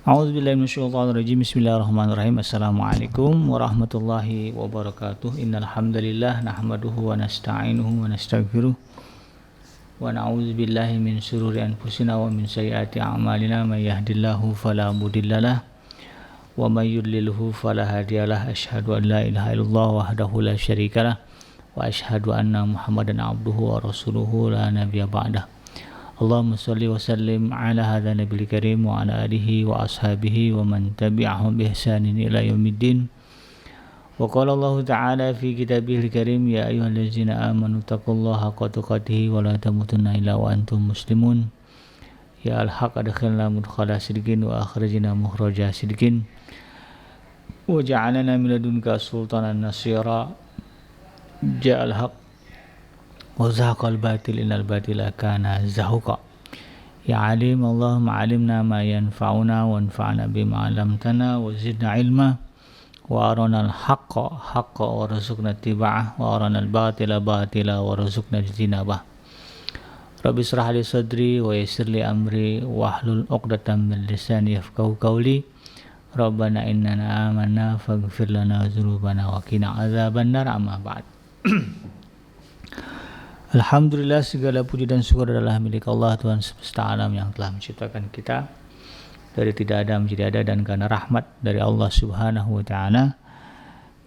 A'udzubillahi minasyaitonirrajim. Bismillahirrahmanirrahim. Assalamualaikum warahmatullahi wabarakatuh. Innal hamdalillah nahmaduhu wa nasta'inuhu wa nastaghfiruh wa na'udzubillahi min shururi anfusina wa min sayyiati a'malina. May yahdihillahu fala mudhillalah wa may yudlilhu fala hadiyalah. Asyhadu an la ilaha illallah wahdahu la syarikalah wa asyhadu anna Muhammadan abduhu wa rasuluhu la nabiyya ba'dah. Allahumma salli wa sallim ala hadha nabiyil karim wa ala alihi wa ashabihi wa man tabi'ahum bi ihsanin ila yaumiddin. Wa qala Allah ta'ala fi kitabihil karim, ya ayyuhallazina amanu taqullaha haqqa tuqatih wa la tamutunna illa wa antum muslimun. Ya al-haq adkhilna mudkhala sidqin wa akhrijna mukhraja sidqin wa ja'alna min ladunka sultanan nasira. Ja'al haq wa zahaqal batil innal batila kana zahuqa. Ya alim, Allahumma alimna ma yanfa'una wa anfa'na bima 'allamtana wa zidna ilma wa arana al-haqqa haqqa wa rzuqna ittiba'ah wa arana al-batila batila wa rzuqna ijtinabah. Rabbi israh li sadri wa yassir li amri wahlul 'uqdatam min lisani yafqahu qawli. Rabbana innana amanna faghfir lana dzunubana wa qina adzabannar. Amma ba'd. Alhamdulillah, segala puji dan syukur adalah milik Allah, Tuhan semesta alam, yang telah menciptakan kita dari tidak ada menjadi ada, dan karena rahmat dari Allah Subhanahu wa taala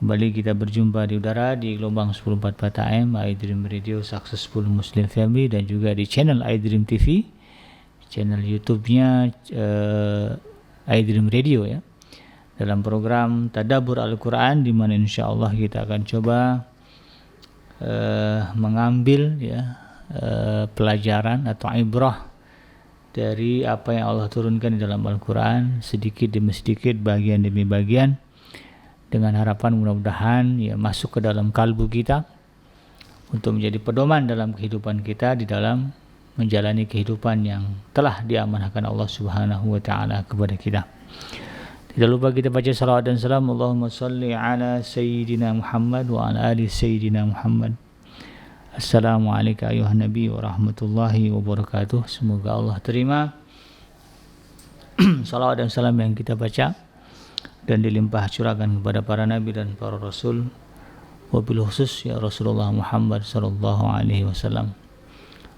kembali kita berjumpa di udara di gelombang 1044 AM iDream Radio Successful Muslim Family, dan juga di channel iDream TV, channel YouTube-nya iDream Radio ya, dalam program Tadabbur Al-Quran, di mana insyaallah kita akan coba mengambil pelajaran atau ibrah dari apa yang Allah turunkan di dalam Al-Quran, sedikit demi sedikit, bagian demi bagian, dengan harapan mudah-mudahan masuk ke dalam kalbu kita untuk menjadi pedoman dalam kehidupan kita di dalam menjalani kehidupan yang telah diamanahkan Allah Subhanahu wa taala kepada kita. Tidak lupa kita baca salawat dan salam. Allahumma salli ala Sayyidina Muhammad wa ala ali Sayyidina Muhammad. Assalamualaikum ayuhan Nabi wa rahmatullahi wabarakatuh. Semoga Allah terima salawat dan salam yang kita baca dan dilimpah curahkan kepada para Nabi dan para Rasul, wabil khusus ya Rasulullah Muhammad sallallahu alaihi wasallam.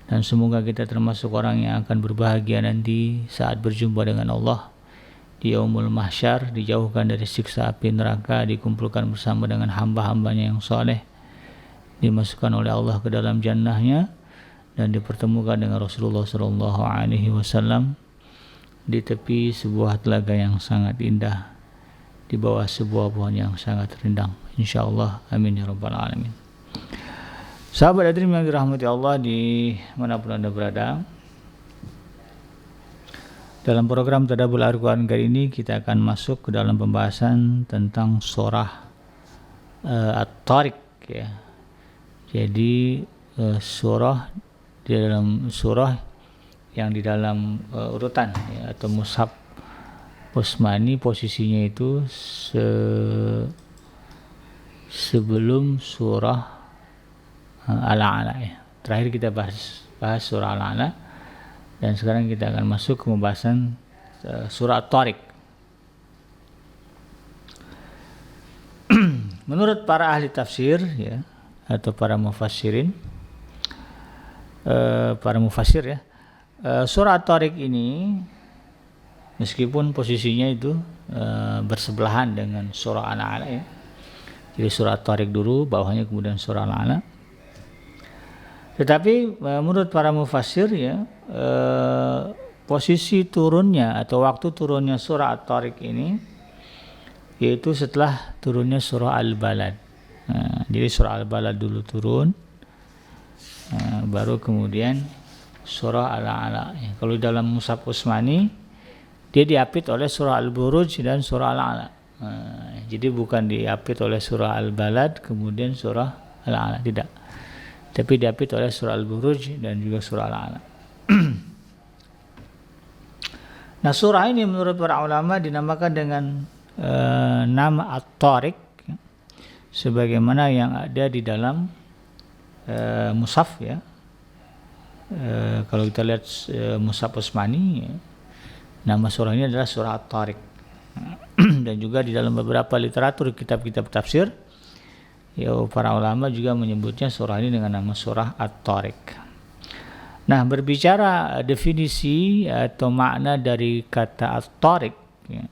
Dan semoga kita termasuk orang yang akan berbahagia nanti saat berjumpa dengan Allah di yaumul mahsyar, dijauhkan dari siksa api neraka, dikumpulkan bersama dengan hamba-hambanya yang soleh, dimasukkan oleh Allah ke dalam jannahnya, dan dipertemukan dengan Rasulullah sallallahu alaihi wasallam di tepi sebuah telaga yang sangat indah, di bawah sebuah pohon yang sangat rindang, insyaallah. Amin ya rabbal alamin. Sahabat hadirin yang dirahmati Allah di manapun Anda berada, dalam program Tadabbur Al-Quran kali ini kita akan masuk ke dalam pembahasan tentang surah At-Tariq ya. Jadi surah di dalam surah yang di dalam urutan ya, atau mushaf Utsmani, posisinya itu sebelum surah Al-A'la ya. Terakhir kita bahas surah Al-A'la, dan sekarang kita akan masuk ke pembahasan surah At-Tariq. Menurut para ahli tafsir ya, atau para mufassirin, surah At-Tariq ini meskipun posisinya itu bersebelahan dengan surah Al-A'la ya. Jadi surah At-Tariq dulu, bawahnya kemudian surah Al-A'la. Tetapi menurut para mufassir ya, posisi turunnya atau waktu turunnya surah At-Tariq ini yaitu setelah turunnya surah Al-Balad. Jadi surah Al-Balad dulu turun, baru kemudian surah Al-A'la. Kalau dalam mushaf Utsmani dia diapit oleh surah Al-Buruj dan surah Al-A'la. Jadi bukan diapit oleh surah Al-Balad kemudian surah Al-A'la, tidak, tapi diapit oleh surah Al-Buruj dan juga surah Al-A'la. Nah, surah ini menurut para ulama dinamakan dengan nama At-Tariq sebagaimana yang ada di dalam mushaf ya. Kalau kita lihat mushaf Utsmani ya, Nama surah ini adalah surah At-Tariq. Dan juga di dalam beberapa literatur kitab-kitab tafsir, ya, para ulama juga menyebutnya surah ini dengan nama surah At-Tariq. Nah, berbicara definisi atau makna dari kata At-Tariq, ya,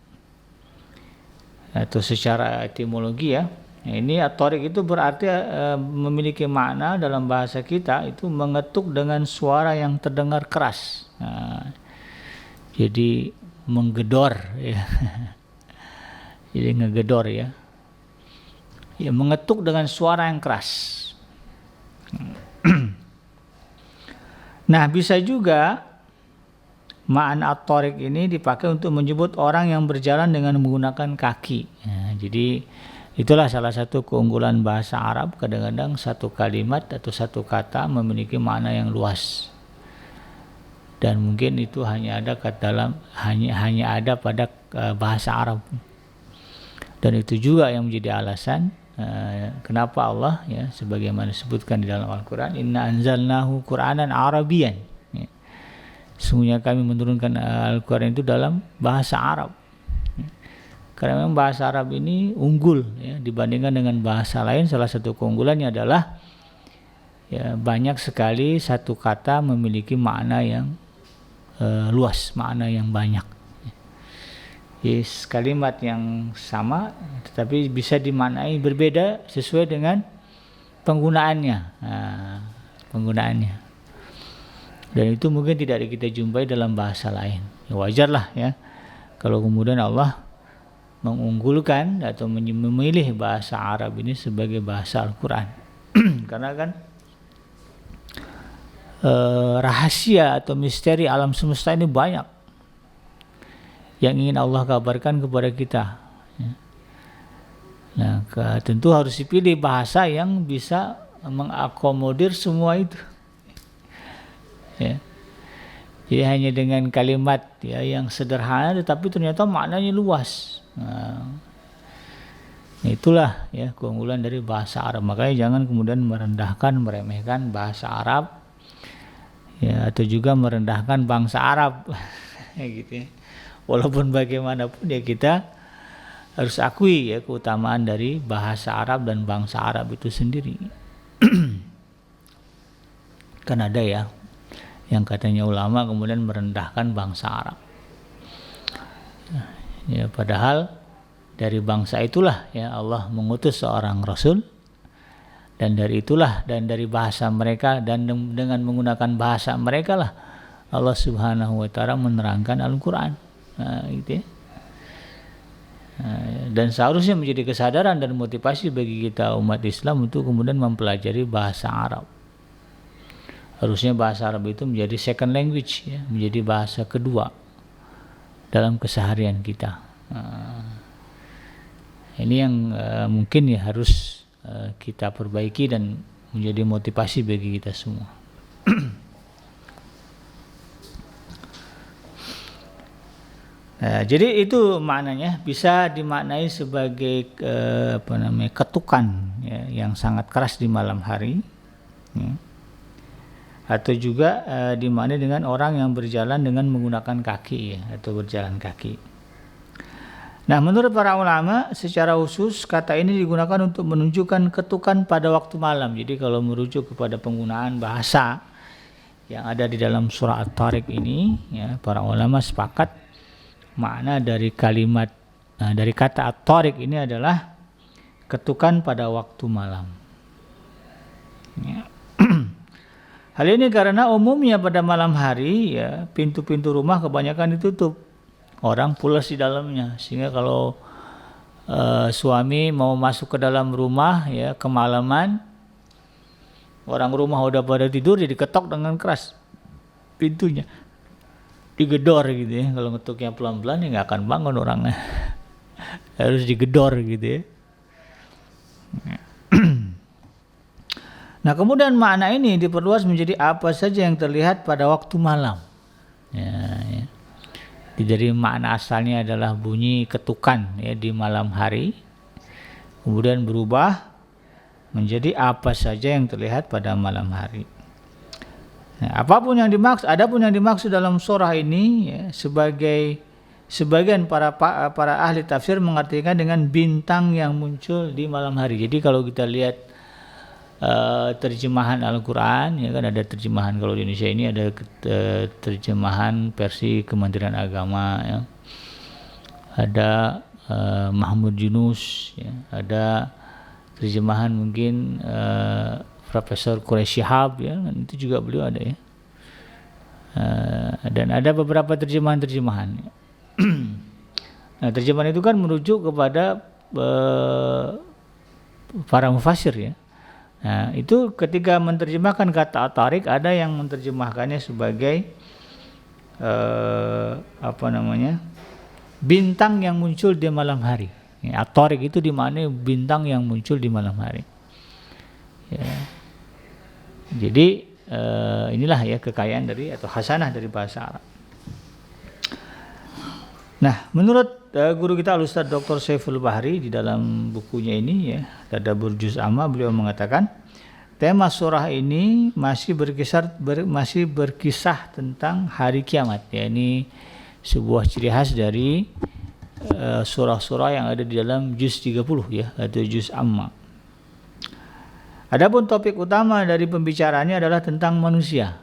atau secara etimologi, ya, ini At-Tariq itu berarti memiliki makna dalam bahasa kita itu mengetuk dengan suara yang terdengar keras. Nah, jadi menggedor, ya. Jadi ngegedor, ya. Ya, mengetuk dengan suara yang keras. Nah, bisa juga makna At-Tariq ini dipakai untuk menyebut orang yang berjalan dengan menggunakan kaki. Nah, jadi itulah salah satu keunggulan bahasa Arab. Kadang-kadang satu kalimat atau satu kata memiliki makna yang luas. Dan mungkin itu hanya ada pada bahasa Arab. Dan itu juga yang menjadi alasan kenapa Allah, ya, sebagaimana disebutkan di dalam Al-Quran, Inna anzalnahu Qur'anan Arabian, ya. Sesungguhnya kami menurunkan Al-Quran itu dalam bahasa Arab, ya. Karena memang bahasa Arab ini unggul, ya, dibandingkan dengan bahasa lain. Salah satu keunggulannya adalah, ya, banyak sekali satu kata memiliki makna yang luas, makna yang banyak. Yes, kalimat yang sama tetapi bisa dimaknai berbeda sesuai dengan penggunaannya. Penggunaannya. Dan itu mungkin tidak kita jumpai dalam bahasa lain. Ya, wajarlah, ya, kalau kemudian Allah mengunggulkan atau memilih bahasa Arab ini sebagai bahasa Al-Quran. Karena kan rahasia atau misteri alam semesta ini banyak yang ingin Allah kabarkan kepada kita, ya. Nah, tentu harus dipilih bahasa yang bisa mengakomodir semua itu, ya. Jadi hanya dengan kalimat, ya, yang sederhana tetapi ternyata maknanya luas. Nah, itulah, ya, keunggulan dari bahasa Arab. Makanya jangan kemudian meremehkan bahasa Arab, ya, atau juga merendahkan bangsa Arab, gitu, ya. Walaupun bagaimanapun, ya, kita harus akui, ya, keutamaan dari bahasa Arab dan bangsa Arab itu sendiri. Kan ada, ya, yang katanya ulama kemudian merendahkan bangsa Arab. Ya, padahal dari bangsa itulah, ya, Allah mengutus seorang Rasul, dan dari itulah dan dari bahasa mereka dan dengan menggunakan bahasa mereka lah Allah Subhanahu wa Ta'ala menerangkan Al-Quran. Gitu, ya. Dan seharusnya menjadi kesadaran dan motivasi bagi kita umat Islam untuk kemudian mempelajari bahasa Arab. Harusnya bahasa Arab itu menjadi second language, ya, menjadi bahasa kedua dalam keseharian kita. Ini yang mungkin, ya, harus kita perbaiki dan menjadi motivasi bagi kita semua. Nah, jadi itu maknanya, bisa dimaknai sebagai ketukan, ya, yang sangat keras di malam hari, ya. Atau juga dimaknai dengan orang yang berjalan dengan menggunakan kaki, ya, atau berjalan kaki. Nah, menurut para ulama secara khusus kata ini digunakan untuk menunjukkan ketukan pada waktu malam. Jadi kalau merujuk kepada penggunaan bahasa yang ada di dalam surah At-Tariq ini, ya, para ulama sepakat makna dari dari kata At-Tariq ini adalah ketukan pada waktu malam, ya. Hal ini karena umumnya pada malam hari, ya, pintu-pintu rumah kebanyakan ditutup, orang pulas di dalamnya, sehingga kalau suami mau masuk ke dalam rumah, ya, kemalaman, orang rumah udah pada tidur, jadi diketok dengan keras pintunya, digedor, gitu, ya. Kalau ngetuknya pelan-pelan, ya, nggak akan bangun orangnya. Harus digedor, gitu, ya. Nah, kemudian makna ini diperluas menjadi apa saja yang terlihat pada waktu malam, ya. Jadi makna asalnya adalah bunyi ketukan, ya, di malam hari, kemudian berubah menjadi apa saja yang terlihat pada malam hari. Nah, adapun yang dimaksud dalam surah ini ya, sebagian para ahli tafsir mengartikan dengan bintang yang muncul di malam hari. Jadi kalau kita lihat terjemahan Al-Quran, ya kan ada terjemahan, kalau di Indonesia ini ada terjemahan versi Kementerian Agama, ya. Ada Mahmud Yunus, ya. Ada terjemahan mungkin Profesor Quraisy Shihab, ya, itu juga beliau ada, ya. Dan ada beberapa terjemahan. Nah, terjemahan itu kan merujuk kepada para mufassir, ya. Nah, itu ketika menerjemahkan kata at-tariq, ada yang menerjemahkannya sebagai bintang yang muncul di malam hari. Ya, at-tariq itu dimaknai bintang yang muncul di malam hari. Ya. Jadi inilah ya kekayaan dari atau khasanah dari bahasa Arab. Nah, menurut guru kita Al-Ustaz Dr. Saiful Bahri di dalam bukunya ini, ya, Tadabbur Juz Amma, beliau mengatakan tema surah ini masih berkisah tentang hari kiamat. Ya, ini sebuah ciri khas dari surah-surah yang ada di dalam juz 30, ya, atau juz Amma. Adapun topik utama dari pembicaraannya adalah tentang manusia,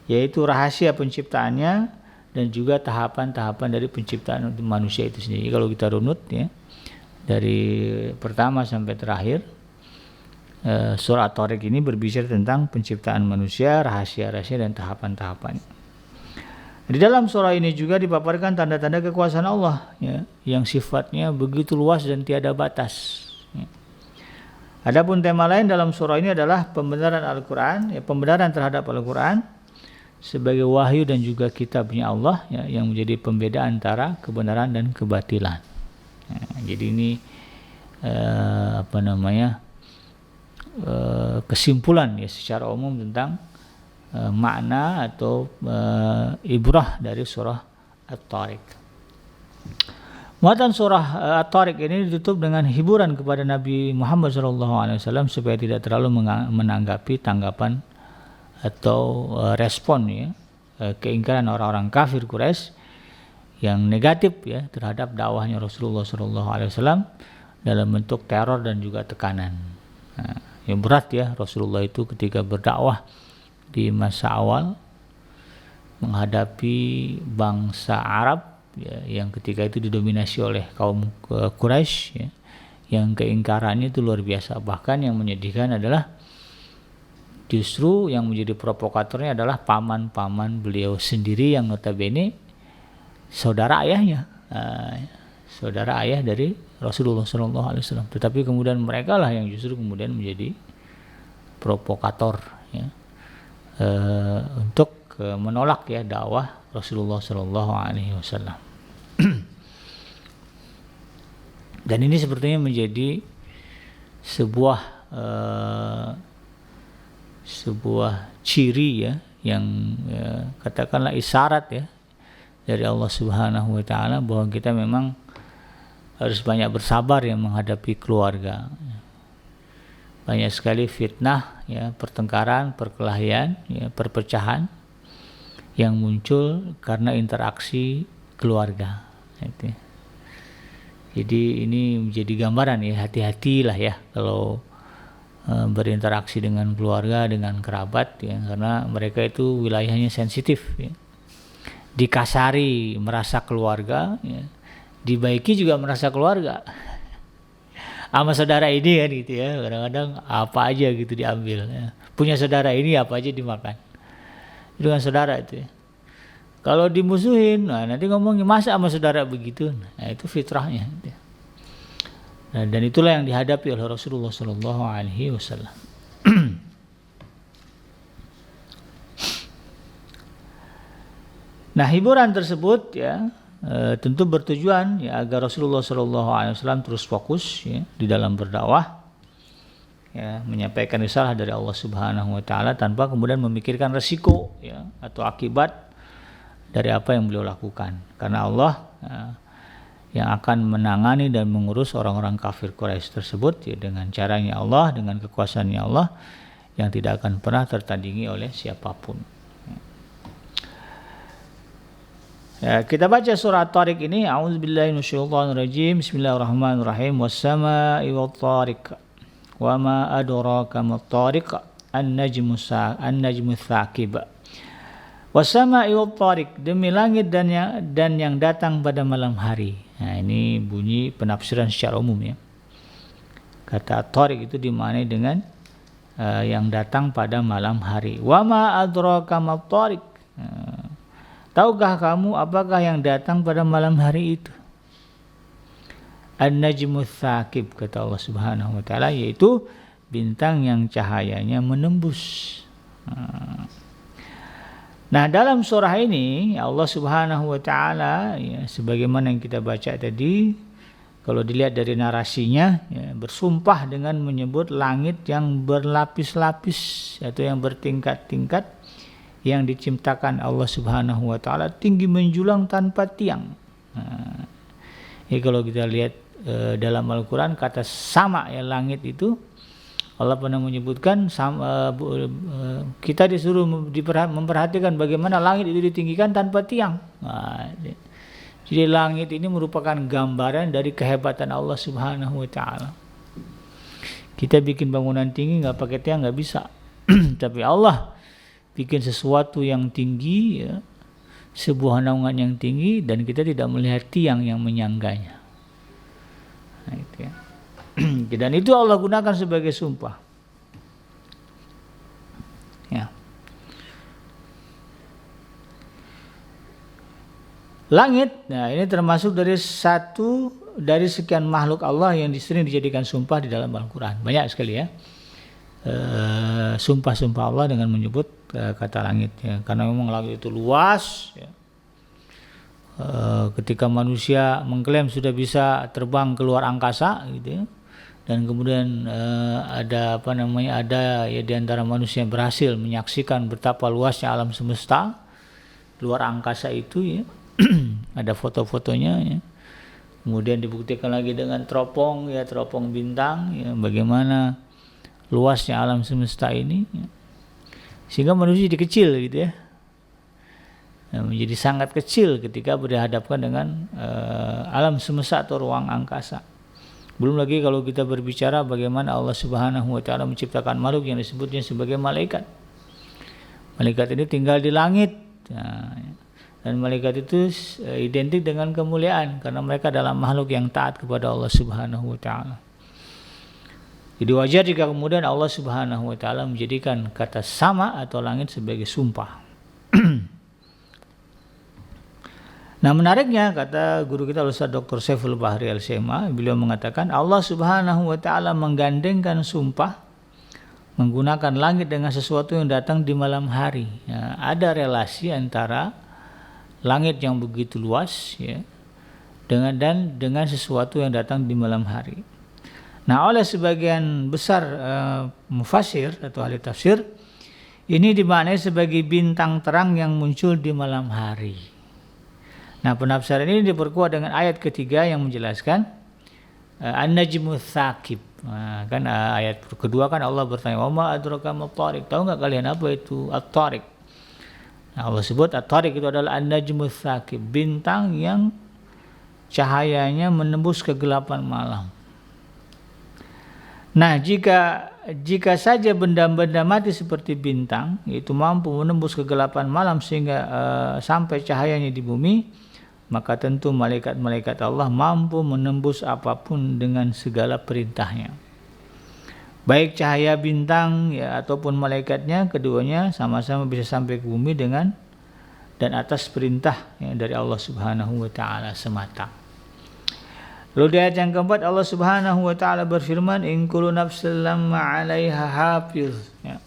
yaitu rahasia penciptaannya dan juga tahapan-tahapan dari penciptaan manusia itu sendiri. Kalau kita runut, ya, dari pertama sampai terakhir, surah At-Tariq ini berbicara tentang penciptaan manusia, rahasia-rahasia dan tahapan-tahapannya. Di dalam surah ini juga dipaparkan tanda-tanda kekuasaan Allah, ya, yang sifatnya begitu luas dan tiada batas. Ya. Adapun tema lain dalam surah ini adalah pembenaran Al-Quran, ya, pembenaran terhadap Al-Quran sebagai wahyu dan juga kitabnya Allah, ya, yang menjadi pembeda antara kebenaran dan kebatilan. Jadi ini kesimpulan, ya, secara umum tentang makna atau ibrah dari surah At-Tariq. Muatan surah At-Tariq ini ditutup dengan hiburan kepada Nabi Muhammad SAW supaya tidak terlalu menanggapi tanggapan atau respon, ya, keingkaran orang-orang kafir Quraisy yang negatif, ya, terhadap dakwahnya Rasulullah SAW dalam bentuk teror dan juga tekanan. Nah, yang berat, ya, Rasulullah itu ketika berdakwah di masa awal menghadapi bangsa Arab, ya, yang ketika itu didominasi oleh kaum Quraisy, ya, yang keingkarannya itu luar biasa. Bahkan yang menyedihkan adalah justru yang menjadi provokatornya adalah paman-paman beliau sendiri yang notabene saudara ayahnya, saudara ayah dari Rasulullah SAW. Tetapi kemudian mereka lah yang justru kemudian menjadi provokator, ya, untuk menolak, ya, dakwah Rasulullah SAW. Dan ini sepertinya menjadi sebuah ciri, ya, yang katakanlah isyarat, ya, dari Allah Subhanahu wa taala bahwa kita memang harus banyak bersabar, ya, menghadapi keluarga. Banyak sekali fitnah, ya, pertengkaran, perkelahian, ya, perpecahan yang muncul karena interaksi keluarga. Jadi ini menjadi gambaran, ya, hati-hatilah, ya, kalau berinteraksi dengan keluarga, dengan kerabat, ya, karena mereka itu wilayahnya sensitif, ya. Dikasari merasa keluarga, ya, dibaiki juga merasa keluarga. Sama saudara ini kan gitu, ya, kadang-kadang apa aja gitu diambil, ya. Punya saudara ini apa aja dimakan. Itu kan saudara itu, ya. Kalau dimusuhin, nah nanti ngomongin masa sama saudara begitu, nah itu fitrahnya, gitu. Nah, dan itulah yang dihadapi oleh Rasulullah SAW. Nah, hiburan tersebut, ya, tentu bertujuan, ya, agar Rasulullah SAW terus fokus, ya, di dalam berdakwah, ya, menyampaikan risalah dari Allah Subhanahu wa taala tanpa kemudian memikirkan resiko, ya, atau akibat dari apa yang beliau lakukan. Karena Allah, ya, yang akan menangani dan mengurus orang-orang kafir Quraisy tersebut, ya, dengan caranya Allah, dengan kekuasaannya Allah, yang tidak akan pernah tertandingi oleh siapapun. Ya, kita baca surah At-Tariq ini. A'udzubillahi minasyaitonirrajim. Bismillahirrahmanirrahim. Was-samaa'i wat-tariq. Wa ma adraka mat-tariq. An-najmu tsaqib. Was-samaa'i wat-tariq, demi langit dan yang datang pada malam hari. Nah, ini bunyi penafsiran secara umum ya. Kata At-Tariq itu dimaknai dengan yang datang pada malam hari. Wa ma adraka mat-tariq. Tahukah kamu apakah yang datang pada malam hari itu? An-najmu tsaqib, kata Allah Subhanahu wa taala, yaitu bintang yang cahayanya menembus. Nah, dalam surah ini Allah Subhanahu wa taala ya, sebagaimana yang kita baca tadi, kalau dilihat dari narasinya ya, bersumpah dengan menyebut langit yang berlapis-lapis atau yang bertingkat-tingkat yang diciptakan Allah Subhanahu wa taala, tinggi menjulang tanpa tiang. Nah, ya kalau kita lihat dalam Al-Qur'an kata sama ya, langit itu Allah pernah menyebutkan kita disuruh memperhatikan bagaimana langit itu ditinggikan tanpa tiang. Nah, jadi langit ini merupakan gambaran dari kehebatan Allah Subhanahu wa taala. Kita bikin bangunan tinggi nggak pakai tiang nggak bisa. Tapi Allah bikin sesuatu yang tinggi ya, sebuah naungan yang tinggi, dan kita tidak melihat tiang yang menyangganya. Nah, itu ya. Dan itu Allah gunakan sebagai sumpah. Ya. Langit, nah ini termasuk dari sekian makhluk Allah yang sering dijadikan sumpah di dalam Al-Quran. Banyak sekali ya. Sumpah-sumpah Allah dengan menyebut kata langit ya. Karena memang langit itu luas ya. Ketika manusia mengklaim sudah bisa terbang keluar angkasa gitu ya. Dan kemudian ada ya di antara manusia yang berhasil menyaksikan betapa luasnya alam semesta luar angkasa itu ya. Ada foto-fotonya ya. Kemudian dibuktikan lagi dengan teropong bintang ya, bagaimana luasnya alam semesta ini ya. Sehingga manusia jadi kecil gitu ya. Menjadi sangat kecil ketika berhadapan dengan alam semesta atau ruang angkasa. Belum lagi kalau kita berbicara bagaimana Allah Subhanahu wa taala menciptakan makhluk yang disebutnya sebagai malaikat. Malaikat ini tinggal di langit. Nah, dan malaikat itu identik dengan kemuliaan karena mereka adalah makhluk yang taat kepada Allah Subhanahu wa taala. Jadi wajar jika kemudian Allah Subhanahu wa taala menjadikan kata sama atau langit sebagai sumpah. Nah, menariknya kata guru kita Ustaz Dr. Saiful Bahri Al-Sema, beliau mengatakan Allah Subhanahu wa taala menggandengkan sumpah menggunakan langit dengan sesuatu yang datang di malam hari. Ya, ada relasi antara langit yang begitu luas ya dengan sesuatu yang datang di malam hari. Nah, oleh sebagian besar mufassir atau ahli tafsir, ini dimaknai sebagai bintang terang yang muncul di malam hari. Nah, penafsiran ini diperkuat dengan ayat ketiga yang menjelaskan An-najmu tsaqib. Nah, kan ayat kedua kan Allah bertanya, "Wa ma adraka mat-tariq?" Tahu enggak kalian apa itu At-Tariq? Nah, Allah sebut At-Tariq itu adalah An-najmu tsaqib, bintang yang cahayanya menembus kegelapan malam. Nah, jika saja benda-benda mati seperti bintang itu mampu menembus kegelapan malam sehingga sampai cahayanya di bumi, maka tentu malaikat-malaikat Allah mampu menembus apapun dengan segala perintahnya. Baik cahaya bintang ya ataupun malaikatnya, keduanya sama-sama bisa sampai ke bumi dan atas perintah ya, dari Allah Subhanahu wa taala semata. Lalu di ayat yang keempat Allah Subhanahu wa taala berfirman, "In kullu nafsin lamma 'alaiha hafiz." Ya.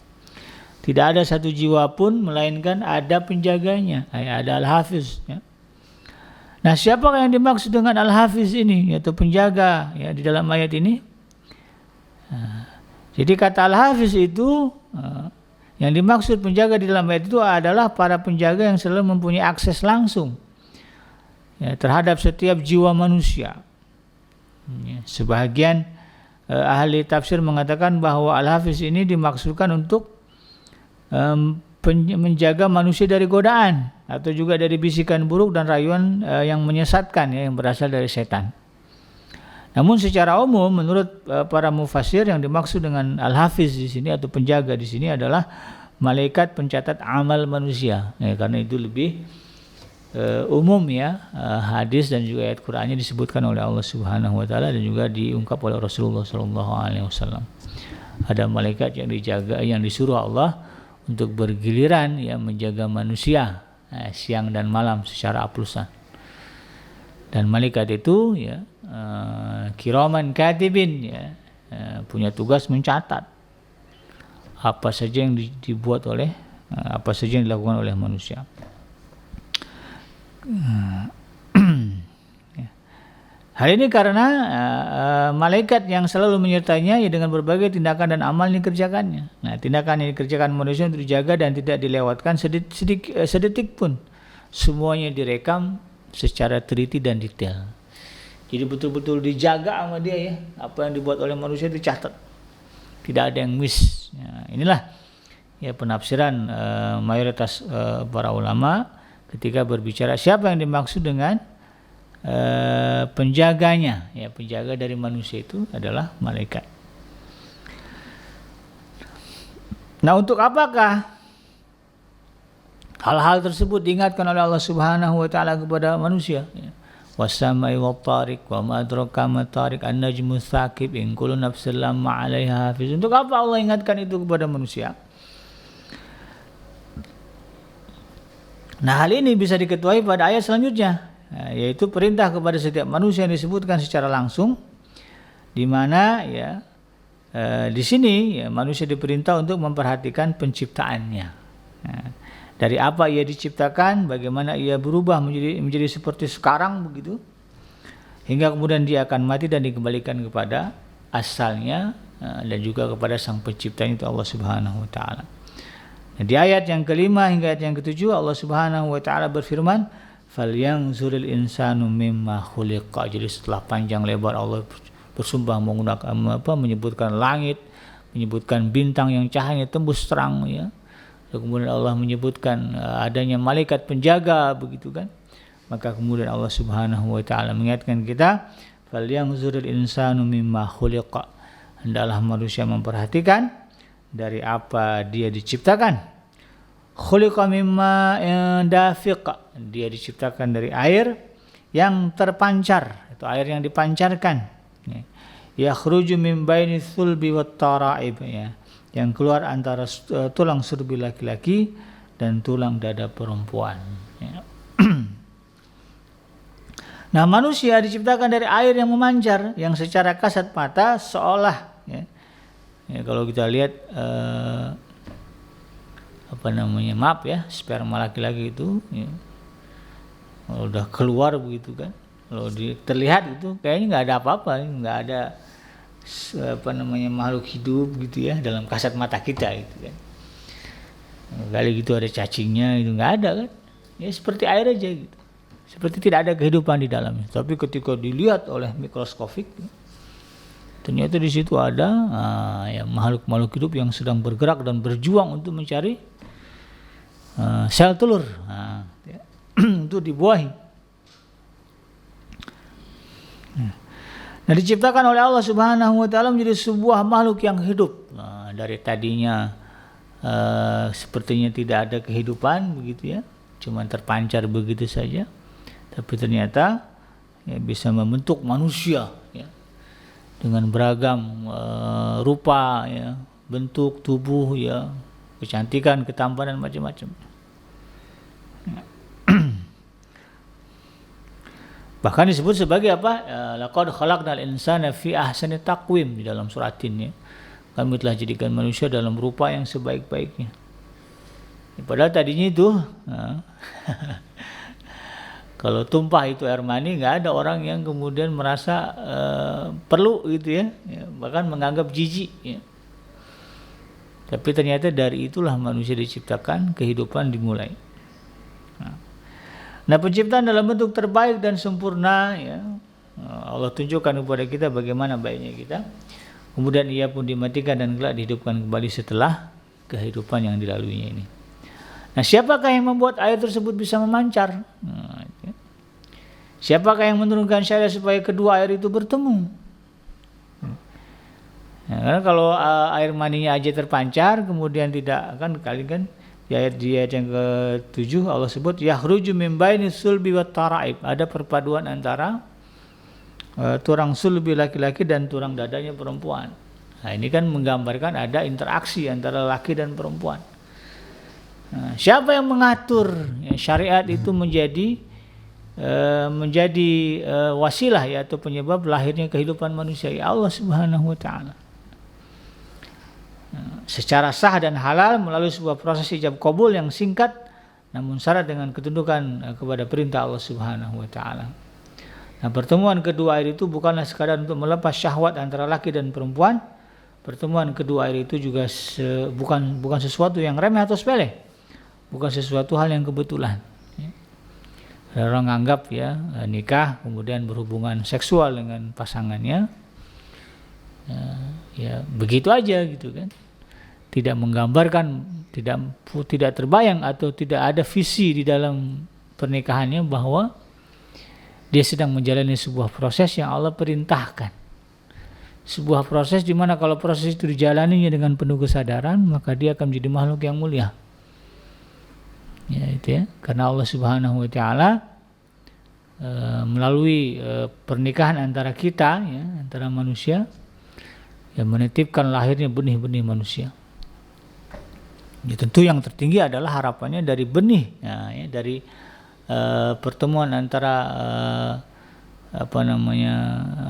Tidak ada satu jiwa pun melainkan ada penjaganya, ada al-hafiz ya. Nah, siapakah yang dimaksud dengan al-hafiz ini, yaitu penjaga ya di dalam ayat ini? Jadi kata al-hafiz itu yang dimaksud penjaga di dalam ayat itu adalah para penjaga yang selalu mempunyai akses langsung ya, terhadap setiap jiwa manusia. Ya, sebagian ahli tafsir mengatakan bahwa al-hafiz ini dimaksudkan untuk menjaga manusia dari godaan atau juga dari bisikan buruk dan rayuan yang menyesatkan ya, yang berasal dari setan. Namun secara umum menurut para mufassir yang dimaksud dengan al-hafiz di sini atau penjaga di sini adalah malaikat pencatat amal manusia. Ya, karena itu lebih umum ya, hadis dan juga ayat Qur'annya disebutkan oleh Allah Subhanahu wa taala dan juga diungkap oleh Rasulullah sallallahu alaihi wasallam. Ada malaikat yang dijaga, yang disuruh Allah untuk bergiliran ya menjaga manusia siang dan malam secara aplusan. Dan malaikat itu ya kiraman katibin ya, punya tugas mencatat apa saja yang dibuat oleh apa saja yang dilakukan oleh manusia. Hal ini karena malaikat yang selalu menyertainya ya dengan berbagai tindakan dan amal yang dikerjakannya. Nah, tindakan yang dikerjakan manusia untuk dijaga dan tidak dilewatkan sedetik pun. Semuanya direkam secara teliti dan detail. Jadi betul-betul dijaga sama dia ya. Apa yang dibuat oleh manusia dicatat. Tidak ada yang miss. Ya, inilah ya penafsiran mayoritas para ulama ketika berbicara siapa yang dimaksud dengan penjaganya. Ya, penjaga dari manusia itu adalah malaikat. Nah, untuk apakah hal-hal tersebut diingatkan oleh Allah Subhanahu wa taala kepada manusia? Ya. Wasamai wa tariq wa ma adraka ma tariq an-najmu tsaqib in kullu nafsin lamma 'alaiha hafiz. Untuk apa Allah ingatkan itu kepada manusia? Nah, hal ini bisa diketuai pada ayat selanjutnya, yaitu perintah kepada setiap manusia yang disebutkan secara langsung, di mana ya di sini ya, manusia diperintah untuk memperhatikan penciptaannya. Nah, dari apa ia diciptakan, bagaimana ia berubah menjadi seperti sekarang begitu, hingga kemudian dia akan mati dan dikembalikan kepada asalnya dan juga kepada sang penciptanya itu Allah Subhanahu wa taala. Nah, di ayat yang kelima hingga ayat yang ketujuh Allah Subhanahu wa taala berfirman, "Falyanzuril insanu mimma khuliqa." Jadi setelah panjang lebar Allah bersumpah menggunakan menyebutkan langit, menyebutkan bintang yang cahayanya tembus terang ya. Kemudian Allah menyebutkan adanya malaikat penjaga begitu kan. Maka kemudian Allah Subhanahu wa taala mengingatkan kita, "Falyanzuril insanu mimma khuliqa." Hendaklah manusia memperhatikan dari apa dia diciptakan. Khuliqa mimma dafiq. Dia diciptakan dari air yang terpancar, itu air yang dipancarkan. Yakhruju min baini sulbi wat tara'ib ya. Yang keluar antara tulang surbi laki-laki dan tulang dada perempuan. Ya. Nah, manusia diciptakan dari air yang memancar, yang secara kasat mata seolah, ya, kalau kita lihat maaf ya, sperma laki-laki itu, ya, kalau udah keluar begitu kan, kalau terlihat itu kayaknya nggak ada apa-apa, nggak ada makhluk hidup gitu ya dalam kasat mata kita gitu kan. Kali gitu ada cacingnya itu nggak ada kan, ya seperti air aja gitu, seperti tidak ada kehidupan di dalamnya. Tapi ketika dilihat oleh mikroskopik ternyata di situ ada ya makhluk-makhluk hidup yang sedang bergerak dan berjuang untuk mencari sel telur ya, untuk dibuahi. Nah, diciptakan oleh Allah Subhanahu wa taala menjadi sebuah makhluk yang hidup. Nah, dari tadinya sepertinya tidak ada kehidupan begitu ya, cuma terpancar begitu saja. Tapi ternyata ya, bisa membentuk manusia ya, dengan beragam rupa ya, bentuk tubuh ya, kecantikan, ketampanan macam-macam. Bahkan disebut sebagai apa? Laqad khalaqnal insana fi ahsani taqwim di dalam surat Tin ya. Kami telah jadikan manusia dalam rupa yang sebaik-baiknya. Padahal tadinya itu kalau tumpah itu air mani, nggak ada orang yang kemudian merasa perlu gitu ya, bahkan menganggap jijik ya. Tapi ternyata dari itulah manusia diciptakan, kehidupan dimulai. Nah, penciptaan dalam bentuk terbaik dan sempurna ya, Allah tunjukkan kepada kita bagaimana baiknya kita. Kemudian ia pun dimatikan dan kelak dihidupkan kembali setelah kehidupan yang dilaluinya ini. Nah, siapakah yang membuat air tersebut bisa memancar? Nah, siapakah yang menurunkan syariat supaya kedua air itu bertemu? Nah, karena kalau air maninya aja terpancar, kemudian tidak akan kali kan di ayat yang ke-7 Allah sebut yakhruju min baini sulbi wat taraib. Ada perpaduan antara tulang sulbi laki-laki dan tulang dadanya perempuan. Nah, ini kan menggambarkan ada interaksi antara laki dan perempuan. Nah, siapa yang mengatur syariat itu menjadi wasilah ya atau penyebab lahirnya kehidupan manusia? Ya Allah Subhanahu wa taala. Secara sah dan halal melalui sebuah proses ijab qabul yang singkat namun syarat dengan ketundukan kepada perintah Allah Subhanahu wa taala. Nah, pertemuan kedua air itu bukanlah sekadar untuk melepas syahwat antara laki dan perempuan. Pertemuan kedua air itu juga bukan sesuatu yang remeh atau sepele. Bukan sesuatu hal yang kebetulan. Orang anggap ya nikah kemudian berhubungan seksual dengan pasangannya ya begitu aja gitu kan, tidak menggambarkan, tidak terbayang atau tidak ada visi di dalam pernikahannya bahwa dia sedang menjalani sebuah proses yang Allah perintahkan, sebuah proses di mana kalau proses itu dijalaninya dengan penuh kesadaran maka dia akan menjadi makhluk yang mulia. Ya itu ya, karena Allah Subhanahu wa taala melalui pernikahan antara kita ya, antara manusia yang menitipkan lahirnya benih-benih manusia. Ya, tentu yang tertinggi adalah harapannya dari benih ya, dari pertemuan antara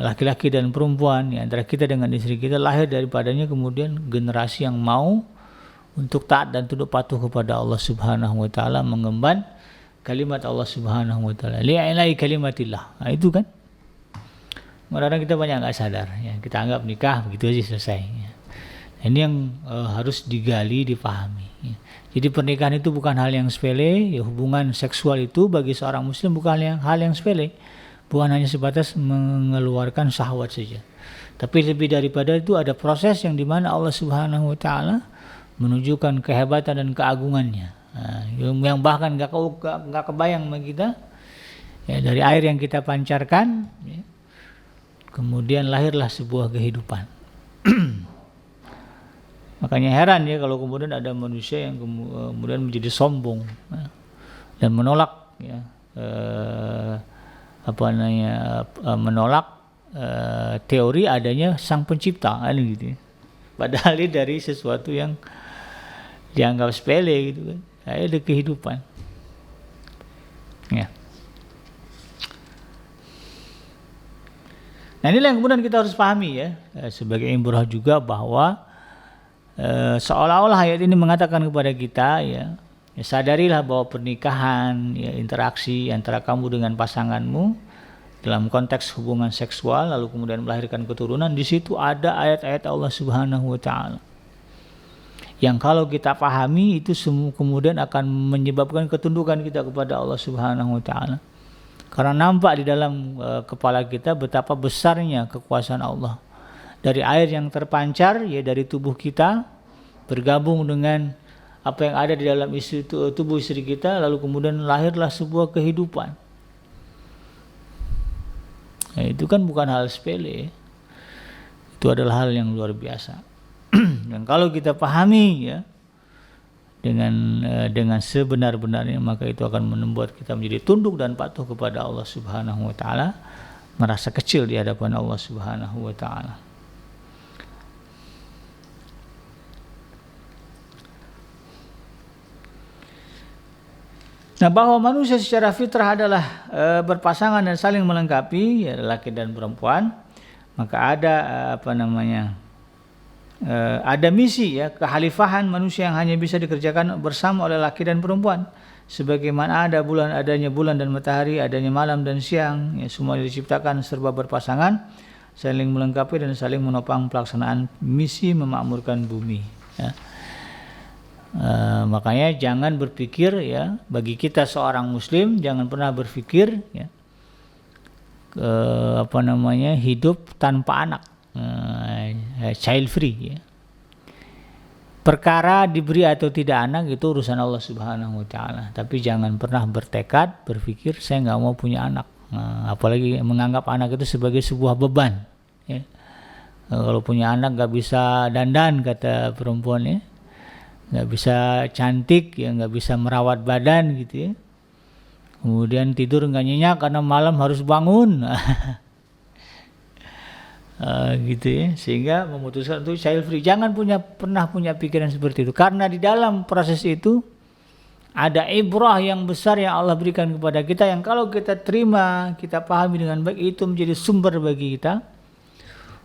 laki-laki dan perempuan ya, antara kita dengan istri kita, lahir daripadanya kemudian generasi yang mau untuk taat dan tunduk patuh kepada Allah Subhanahu wa taala, mengemban kalimat Allah Subhanahu wa taala. Li'ilai kalimatillah. Nah, itu kan. Kadang-kadang kita banyak enggak sadar ya, kita anggap nikah begitu aja selesai ya. Ini yang harus digali, dipahami ya. Jadi pernikahan itu bukan hal yang sepele, ya, hubungan seksual itu bagi seorang muslim bukan hal yang sepele. Bukan hanya sebatas mengeluarkan syahwat saja. Tapi lebih daripada itu ada proses yang dimana Allah Subhanahu wa taala menunjukkan kehebatan dan keagungannya, yang bahkan nggak kebayang bagi kita ya, dari air yang kita pancarkan ya, kemudian lahirlah sebuah kehidupan. Makanya heran ya kalau kemudian ada manusia yang kemudian menjadi sombong ya, dan menolak ya, menolak teori adanya sang pencipta gitu ya. Padahal ini dari sesuatu yang dianggap sepele gitu kan, ada kehidupan ya. Nah, inilah yang kemudian kita harus pahami ya, sebagai ibrah juga bahwa seolah-olah ayat ini mengatakan kepada kita ya, sadarilah bahwa pernikahan ya, interaksi antara kamu dengan pasanganmu dalam konteks hubungan seksual lalu kemudian melahirkan keturunan, di situ ada ayat-ayat Allah Subhanahu wa taala yang kalau kita pahami itu semua kemudian akan menyebabkan ketundukan kita kepada Allah Subhanahu wa taala. Karena nampak di dalam kepala kita betapa besarnya kekuasaan Allah. Dari air yang terpancar ya dari tubuh kita bergabung dengan apa yang ada di dalam tubuh istri kita, lalu kemudian lahirlah sebuah kehidupan. Nah, itu kan bukan hal sepele. Itu adalah hal yang luar biasa. Dan kalau kita pahami ya dengan sebenar-benarnya, maka itu akan membuat kita menjadi tunduk dan patuh kepada Allah Subhanahu wa taala, merasa kecil di hadapan Allah Subhanahu wa taala. Nah, bahwa manusia secara fitrah adalah berpasangan dan saling melengkapi ya, laki dan perempuan, maka ada ada misi ya, kekhalifahan manusia yang hanya bisa dikerjakan bersama oleh laki dan perempuan. Sebagaimana adanya bulan dan matahari, adanya malam dan siang, ya, semua diciptakan serba berpasangan, saling melengkapi dan saling menopang pelaksanaan misi memakmurkan bumi. Ya. Makanya jangan berpikir ya, bagi kita seorang muslim jangan pernah berpikir ya, hidup tanpa anak, child free ya. perkara diberi atau tidak anak itu urusan Allah Subhanahu wa taala. Tapi jangan pernah bertekad, berpikir saya nggak mau punya anak. Nah, apalagi menganggap anak itu sebagai sebuah beban. Ya. Kalau punya anak nggak bisa dandan kata perempuan ya, nggak bisa cantik ya, nggak bisa merawat badan gitu ya. Kemudian tidur nggak nyenyak karena malam harus bangun. Gitu ya, sehingga memutuskan untuk child free. Jangan pernah punya pikiran seperti itu, karena di dalam proses itu ada ibrah yang besar yang Allah berikan kepada kita, yang kalau kita terima, kita pahami dengan baik, itu menjadi sumber bagi kita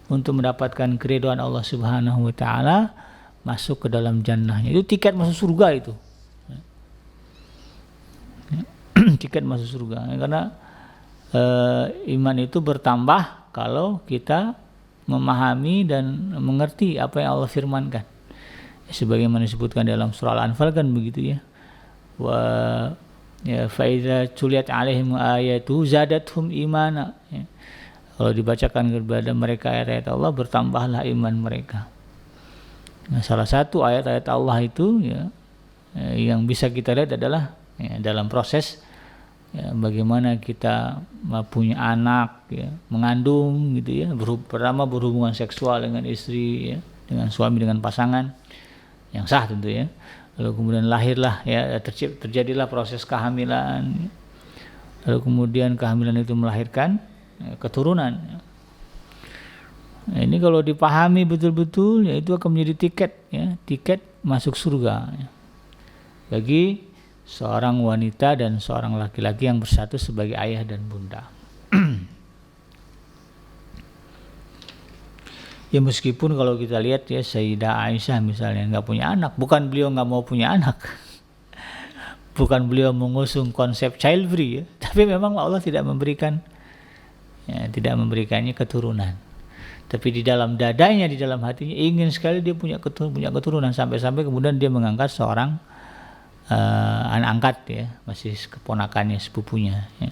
untuk mendapatkan keridhaan Allah Subhanahu wa taala, masuk ke dalam jannahnya. Itu tiket masuk surga itu. Tiket masuk surga. Karena iman itu bertambah kalau kita memahami dan mengerti apa yang Allah firmankan. Sebagaimana disebutkan dalam surah Al-Anfal kan begitu ya. Wa ya fa idza tuliyat alaihim ayatu zadatuhum imana. Ya. Kalau dibacakan kepada mereka ayat-ayat Allah, bertambahlah iman mereka. Nah, salah satu ayat-ayat Allah itu ya, yang bisa kita lihat adalah ya, dalam proses ya, bagaimana kita punya anak ya, mengandung gitu ya, pertama berhubungan seksual dengan istri ya, dengan suami, dengan pasangan yang sah tentu ya, lalu kemudian lahirlah ya, terjadilah proses kehamilan ya. Lalu kemudian kehamilan itu melahirkan ya, keturunan ya. Nah, ini kalau dipahami betul-betul ya, itu akan menjadi tiket ya, tiket masuk surga ya, bagi seorang wanita dan seorang laki-laki yang bersatu sebagai ayah dan bunda. Ya meskipun kalau kita lihat ya, Sayyidah Aisyah misalnya nggak punya anak, bukan beliau nggak mau punya anak, bukan beliau mengusung konsep child free ya, tapi memang Allah tidak memberikan ya, tidak memberikannya keturunan. Tapi di dalam dadanya, di dalam hatinya ingin sekali dia punya keturunan, sampai-sampai kemudian dia mengangkat seorang anak angkat ya, masih keponakannya, sepupunya ya,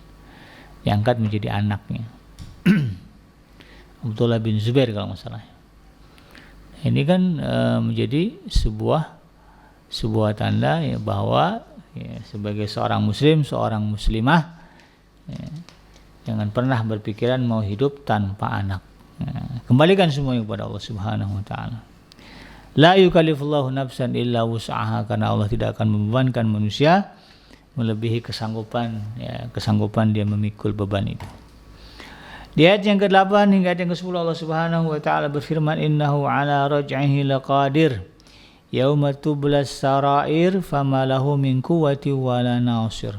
diangkat menjadi anaknya. Abdullah bin Zubair kalau nggak salah. Ini kan menjadi sebuah tanda ya, bahwa ya, sebagai seorang muslim, seorang muslimah ya, jangan pernah berpikiran mau hidup tanpa anak ya, kembalikan semuanya kepada Allah Subhanahu wa taala. La yukallifullahu nafsan illa wus'aha, karena Allah tidak akan membebankan manusia melebihi kesanggupan ya, kesanggupan dia memikul beban itu. Di ayat yang ke-8 hingga ayat yang ke-10 Allah Subhanahu wa taala berfirman, innahu ala raj'ihi laqadir yauma tublas sarair fama lahu min quwwati wala nasir.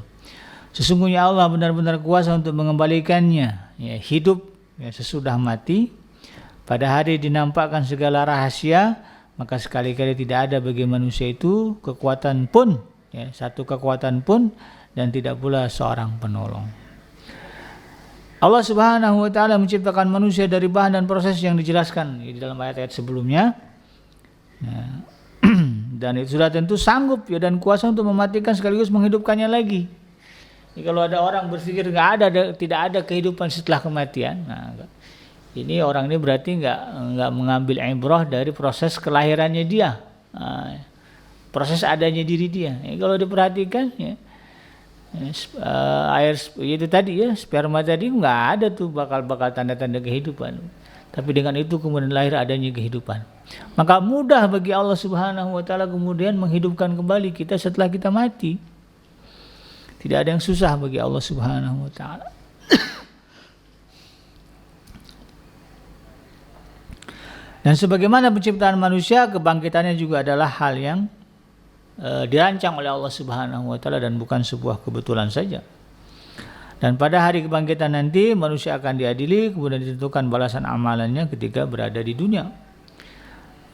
Sesungguhnya Allah benar-benar kuasa untuk mengembalikannya ya, hidup ya, sesudah mati. Pada hari dinampakkan segala rahasia, maka sekali-kali tidak ada bagi manusia itu kekuatan pun ya, satu kekuatan pun, dan tidak pula seorang penolong. Allah Subhanahu wa taala menciptakan manusia dari bahan dan proses yang dijelaskan di dalam ayat-ayat sebelumnya. Nah, dan itu sudah tentu sanggup ya, dan kuasa untuk mematikan sekaligus menghidupkannya lagi. Jadi kalau ada orang berpikir tidak ada kehidupan setelah kematian, nah, ini orang ini berarti nggak mengambil ibrah dari proses kelahirannya dia, proses adanya diri dia. Kalau diperhatikan ya, air itu tadi ya, sperma tadi nggak ada tuh bakal tanda-tanda kehidupan. Tapi dengan itu kemudian lahir adanya kehidupan. Maka mudah bagi Allah Subhanahu wa taala kemudian menghidupkan kembali kita setelah kita mati. Tidak ada yang susah bagi Allah Subhanahu wa taala. Dan sebagaimana penciptaan manusia, kebangkitannya juga adalah hal yang dirancang oleh Allah Subhanahu wa taala dan bukan sebuah kebetulan saja. Dan pada hari kebangkitan nanti manusia akan diadili, kemudian ditentukan balasan amalannya ketika berada di dunia.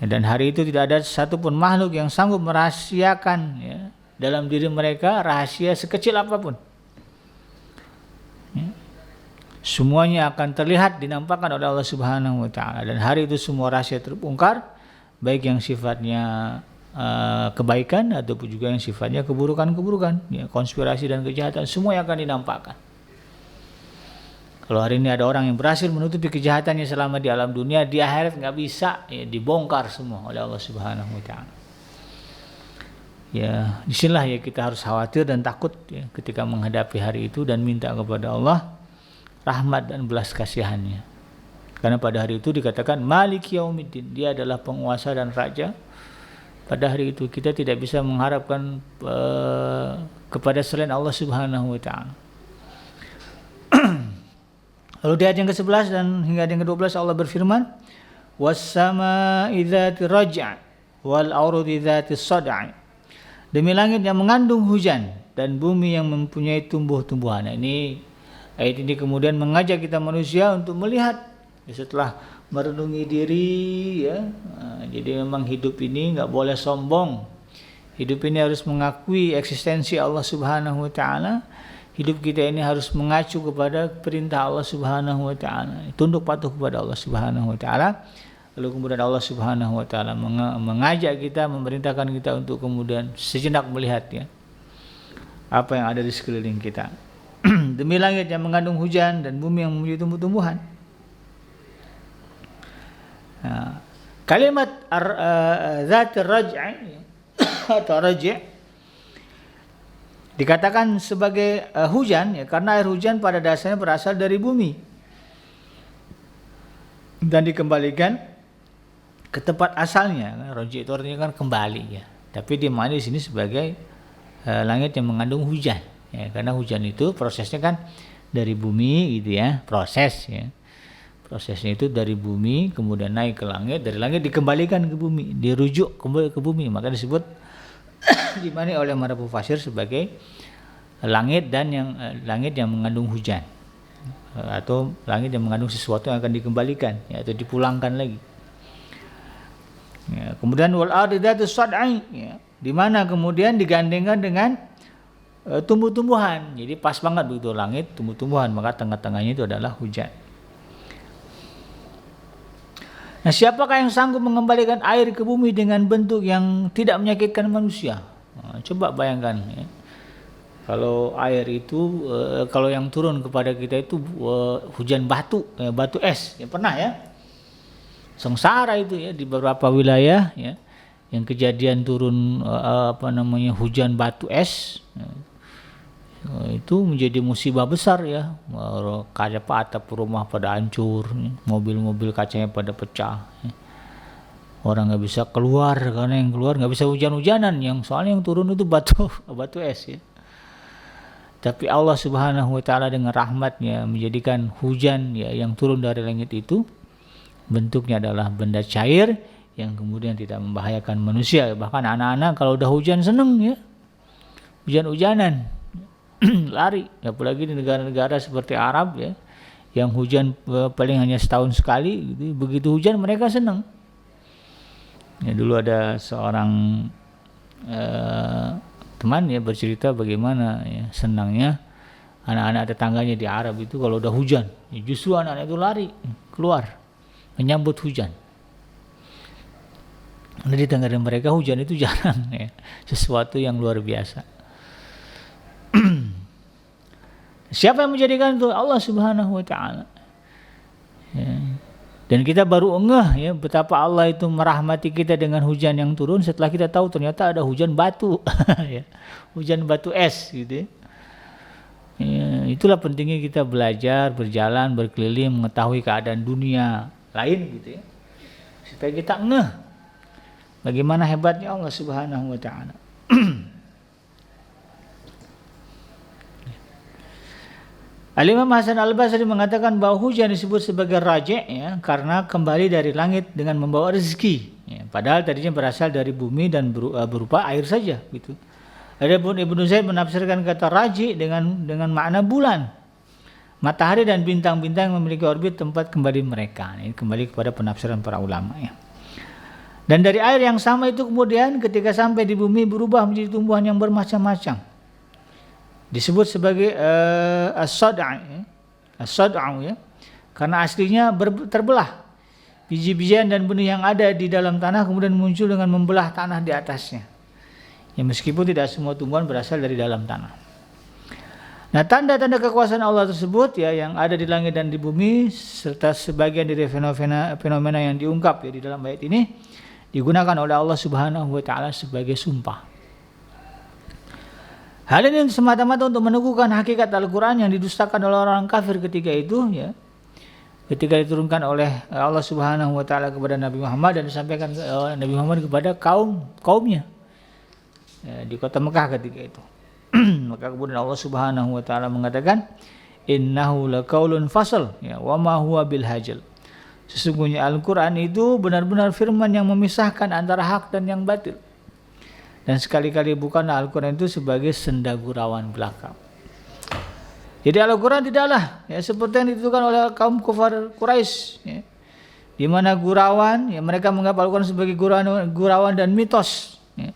Dan hari itu tidak ada satupun makhluk yang sanggup merahasiakan ya, dalam diri mereka rahasia sekecil apapun. Ya. Semuanya akan terlihat, dinampakkan oleh Allah Subhanahu wa taala, dan hari itu semua rahasia terbongkar, baik yang sifatnya kebaikan ataupun juga yang sifatnya keburukan-keburukan ya, konspirasi dan kejahatan, semua yang akan dinampakkan. Kalau hari ini ada orang yang berhasil menutupi kejahatannya selama di alam dunia, di akhirat nggak bisa ya, dibongkar semua oleh Allah Subhanahu wa taala. Ya, disinilah ya kita harus khawatir dan takut ya ketika menghadapi hari itu dan minta kepada Allah rahmat dan belas kasihannya. Karena pada hari itu dikatakan Maliki Yaumiddin, dia adalah penguasa dan raja. Pada hari itu kita tidak bisa mengharapkan kepada selain Allah Subhanahu wa taala. Lalu di ayat yang ke-11 dan hingga yang ke-12 Allah berfirman, "Was-samaa'i dzati raj'a wal ardi dzati sad'i." Demi langit yang mengandung hujan dan bumi yang mempunyai tumbuh-tumbuhan. Nah, ini ayat ini kemudian mengajak kita manusia untuk melihat setelah merenungi diri ya. Nah, jadi memang hidup ini enggak boleh sombong. Hidup ini harus mengakui eksistensi Allah Subhanahu wa taala. Hidup kita ini harus mengacu kepada perintah Allah Subhanahu wa taala, tunduk patuh kepada Allah Subhanahu wa taala. Lalu kemudian Allah Subhanahu wa taala mengajak kita, memerintahkan kita untuk kemudian sejenak melihat ya apa yang ada di sekeliling kita. Demi langit yang mengandung hujan dan bumi yang mempunyai tumbuh-tumbuhan. Nah, kalimat zat raj'i atau raj'i dikatakan sebagai hujan ya, karena air hujan pada dasarnya berasal dari bumi dan dikembalikan ke tempat asalnya. Raj'i itu artinya kan kembali ya, tapi dimaknai di sini sebagai langit yang mengandung hujan ya, karena hujan itu prosesnya kan dari bumi gitu ya, prosesnya itu dari bumi kemudian naik ke langit, dari langit dikembalikan ke bumi, dirujuk kembali ke bumi, maka disebut dimana oleh para mufasir sebagai langit yang mengandung hujan atau langit yang mengandung sesuatu yang akan dikembalikan ya, atau dipulangkan lagi ya. Kemudian wal ardi dzati sad'i ya, di mana kemudian digandengkan dengan tumbuh-tumbuhan. Jadi pas banget begitu langit tumbuh-tumbuhan, maka tengah-tengahnya itu adalah hujan. Nah, siapakah yang sanggup mengembalikan air ke bumi dengan bentuk yang tidak menyakitkan manusia? Nah, coba bayangkan ya. Kalau air itu kalau yang turun kepada kita itu hujan batu, batu es, ya pernah ya? Sengsara itu ya di beberapa wilayah ya, yang kejadian turun hujan batu es. Ya. Itu menjadi musibah besar ya, kaca atap rumah pada hancur, mobil-mobil kacanya pada pecah, orang nggak bisa keluar karena yang keluar nggak bisa hujan-hujanan, yang soalnya yang turun itu batu es ya. Tapi Allah Subhanahu wa taala dengan rahmatnya menjadikan hujan ya yang turun dari langit itu bentuknya adalah benda cair yang kemudian tidak membahayakan manusia. Bahkan anak-anak kalau udah hujan seneng ya, hujan-hujanan lari, apalagi di negara-negara seperti Arab ya, yang hujan paling hanya setahun sekali gitu. Begitu hujan mereka senang ya. Dulu ada seorang teman ya bercerita bagaimana ya senangnya anak-anak tetangganya di Arab itu kalau udah hujan ya, justru anak-anak itu lari keluar menyambut hujan. Nah, di negara mereka hujan itu jarang ya, sesuatu yang luar biasa. Siapa yang menjadikan itu? Allah Subhanahu wa taala. Ya. Dan kita baru ngeh ya betapa Allah itu merahmati kita dengan hujan yang turun setelah kita tahu ternyata ada hujan batu ya. Hujan batu es gitu ya. Ya, itulah pentingnya kita belajar, berjalan, berkeliling, mengetahui keadaan dunia lain gitu ya. Supaya kita ngeh bagaimana hebatnya Allah Subhanahu wa taala. Al-Imam Hasan Al-Basri mengatakan bahwa hujan disebut sebagai raja' ya, karena kembali dari langit dengan membawa rezeki. Ya, padahal tadinya berasal dari bumi dan berupa air saja. Gitu. Adapun Ibnu Zaid menafsirkan kata raji' dengan makna bulan, matahari dan bintang-bintang yang memiliki orbit tempat kembali mereka. Ini kembali kepada penafsiran para ulama. Ya. Dan dari air yang sama itu kemudian ketika sampai di bumi berubah menjadi tumbuhan yang bermacam-macam. Disebut sebagai as-sad'u ya, karena aslinya terbelah. Biji-bijian dan benih yang ada di dalam tanah kemudian muncul dengan membelah tanah di atasnya. Ya, meskipun tidak semua tumbuhan berasal dari dalam tanah. Nah, tanda-tanda kekuasaan Allah tersebut ya yang ada di langit dan di bumi serta sebagian dari fenomena yang diungkap ya di dalam ayat ini digunakan oleh Allah Subhanahu wa taala sebagai sumpah. Hal ini semata-mata untuk meneguhkan hakikat Al-Quran yang didustakan oleh orang kafir ketika itu, ya. Ketika diturunkan oleh Allah Subhanahu wa taala kepada Nabi Muhammad dan disampaikan Nabi Muhammad kepada kaumnya, ya, di kota Mekah ketika itu. Maka kemudian Allah Subhanahu wa taala mengatakan, innahu laqaulun fasl, ya, wa ma huwa bil hajal. Sesungguhnya Al-Quran itu benar-benar firman yang memisahkan antara hak dan yang batil. Dan sekali-kali bukan Al-Quran itu sebagai senda gurauan belaka. Jadi Al-Quran tidaklah, ya, seperti yang dituturkan oleh kaum kufar Quraisy, ya, di mana gurauan, ya, mereka menganggap Al-Quran sebagai gurauan dan mitos, ya,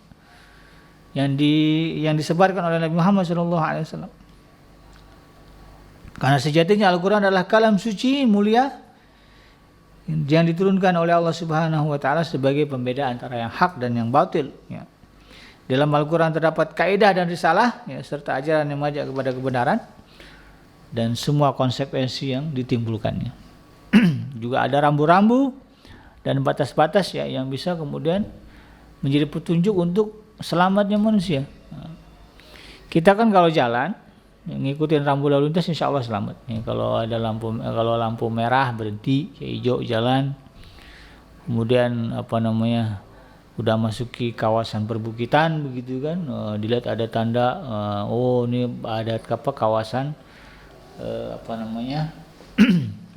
yang disebarkan oleh Nabi Muhammad SAW. Karena sejatinya Al-Quran adalah kalam suci mulia yang diturunkan oleh Allah Subhanahu wa taala sebagai pembeda antara yang hak dan yang batil, ya. Dalam Al-Quran terdapat kaidah dan risalah, ya, serta ajaran yang mengajak kepada kebenaran dan semua konsekuensi yang ditimbulkannya. Juga ada rambu-rambu dan batas-batas, ya, yang bisa kemudian menjadi petunjuk untuk selamatnya manusia. Kita kan kalau jalan ngikutin rambu lalu lintas, insya Allah selamat. Ya, kalau lampu merah berhenti, ya, hijau jalan. Kemudian udah masuki kawasan perbukitan begitu kan, dilihat ada tanda, ini ada kawasan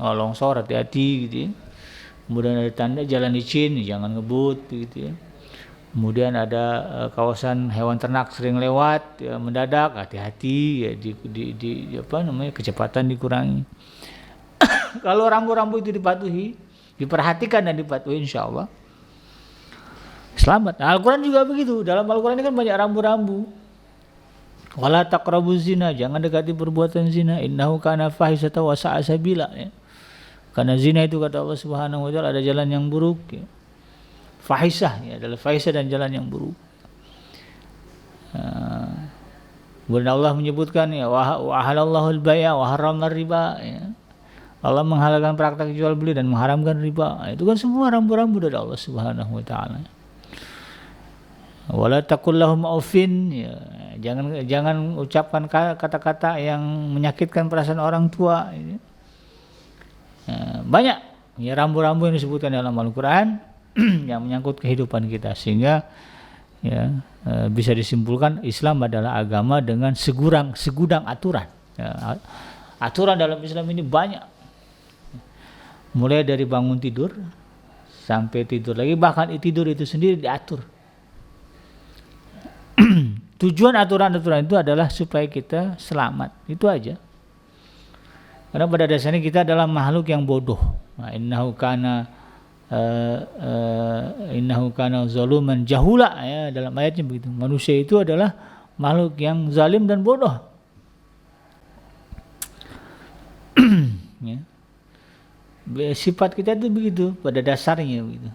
longsor, hati-hati gitu ya. Kemudian ada tanda jalan licin, jangan ngebut gitu ya. Kemudian ada kawasan hewan ternak sering lewat, ya, mendadak, hati-hati, ya, kecepatan dikurangi. Kalau rambu-rambu itu dipatuhi, diperhatikan dan dipatuhi, insya Allah selamat. Nah, Al-Quran juga begitu. Dalam Al-Quran ini kan banyak rambu-rambu. Wala taqrabuz zina, jangan dekati perbuatan zina, innahu kana fahisatan wa sa'a sabila, ya. Karena zina itu kata Allah Subhanahu wa taala ada jalan yang buruk, ya. Fahisah, ya, adalah fahisah dan jalan yang buruk. Kemudian Allah menyebutkan, ya, wa halallahu al-bai'a wa harrama riba, ya. Allah menghalalkan praktek jual beli dan mengharamkan riba. Itu kan semua rambu-rambu dari Allah Subhanahu wa taala. Wala taqul lahum aufin, ya, jangan ucapkan kata-kata yang menyakitkan perasaan orang tua, ya. Banyak, ya, rambu-rambu yang disebutkan dalam Al-Quran yang menyangkut kehidupan kita, sehingga, ya, bisa disimpulkan Islam adalah agama dengan segudang aturan, ya. Aturan dalam Islam ini banyak, mulai dari bangun tidur sampai tidur lagi, bahkan tidur itu sendiri diatur. Tujuan aturan-aturan itu adalah supaya kita selamat, itu aja. Karena pada dasarnya kita adalah makhluk yang bodoh. Innahu kana zaluman jahula, ya, dalam ayatnya begitu. Manusia itu adalah makhluk yang zalim dan bodoh. Ya. Sifat kita itu begitu pada dasarnya begitu.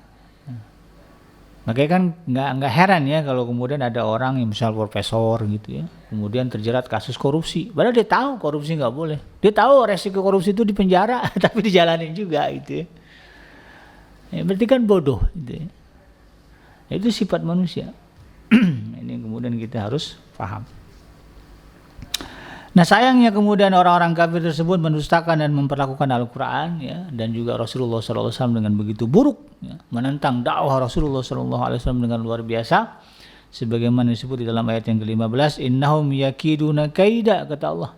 Makanya kan nggak heran ya kalau kemudian ada orang yang misal profesor gitu ya, kemudian terjerat kasus korupsi. Padahal dia tahu korupsi nggak boleh. Dia tahu resiko korupsi itu di penjara, tapi dijalanin juga gitu ya. Ya, berarti kan bodoh gitu ya. Itu sifat manusia. Ini kemudian kita harus paham. Nah, sayangnya kemudian orang-orang kafir tersebut mendustakan dan memperlakukan Al-Quran, ya, dan juga Rasulullah SAW dengan begitu buruk, ya, menentang dakwah Rasulullah SAW dengan luar biasa, sebagaimana disebut di dalam ayat yang ke-15, innahum yakiduna kaida, kata Allah,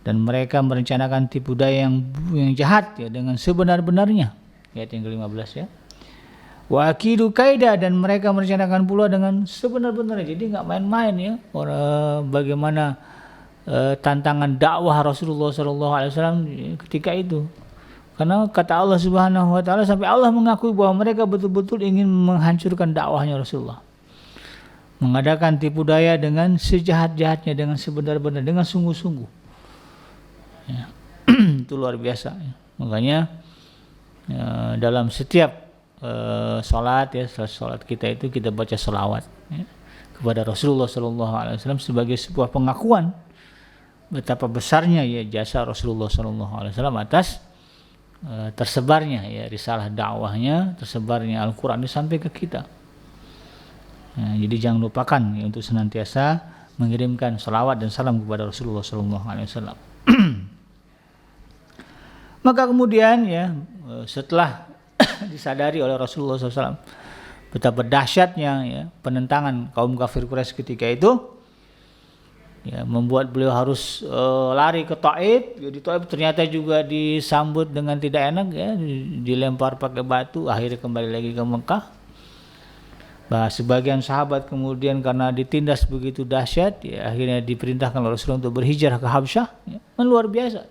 dan mereka merencanakan tipu daya yang jahat, ya, dengan sebenar-benarnya, ayat yang ke-15, ya. Wa akidu kaida, dan mereka merencanakan pula dengan sebenar-benarnya. Jadi nggak main-main, ya, bagaimana tantangan dakwah Rasulullah SAW ketika itu. Karena kata Allah Subhanahu wa taala, sampai Allah mengakui bahwa mereka betul-betul ingin menghancurkan dakwahnya Rasulullah. Mengadakan tipu daya dengan sejahat-jahatnya, dengan sebenar-benar, dengan sungguh-sungguh. Ya. Itu luar biasa, ya. Makanya dalam setiap sholat, ya, sholat kita itu kita baca sholawat, ya, kepada Rasulullah SAW sebagai sebuah pengakuan betapa besarnya, ya, jasa Rasulullah SAW atas tersebarnya, ya, risalah dakwahnya, tersebarnya Al-Quran ini sampai ke kita. Nah, jadi jangan lupakan, ya, untuk senantiasa mengirimkan salawat dan salam kepada Rasulullah SAW. Maka kemudian ya setelah disadari oleh Rasulullah SAW betapa dahsyatnya ya penentangan kaum kafir Quraisy ketika itu, ya membuat beliau harus lari ke Taif. Ya, di Taif ternyata juga disambut dengan tidak enak, ya dilempar pakai batu, akhirnya kembali lagi ke Mekah. Sebagian sahabat kemudian karena ditindas begitu dahsyat, ya akhirnya diperintahkan oleh Rasulullah untuk berhijrah ke Habsyah. Ya, luar biasa